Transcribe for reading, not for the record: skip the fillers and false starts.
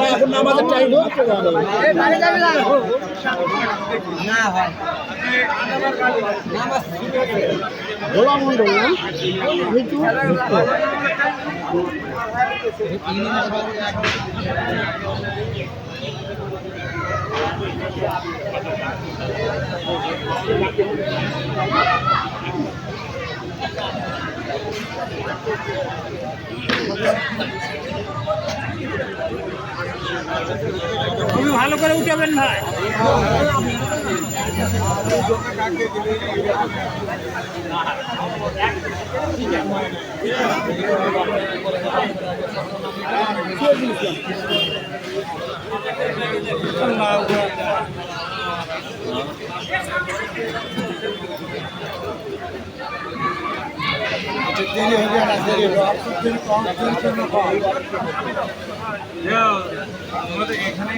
এখন আমাদের টাইম ভোলা মন্ডল না মিঠু তুমি ভালো করে উঠাবেন ভাই আমাদের এখানে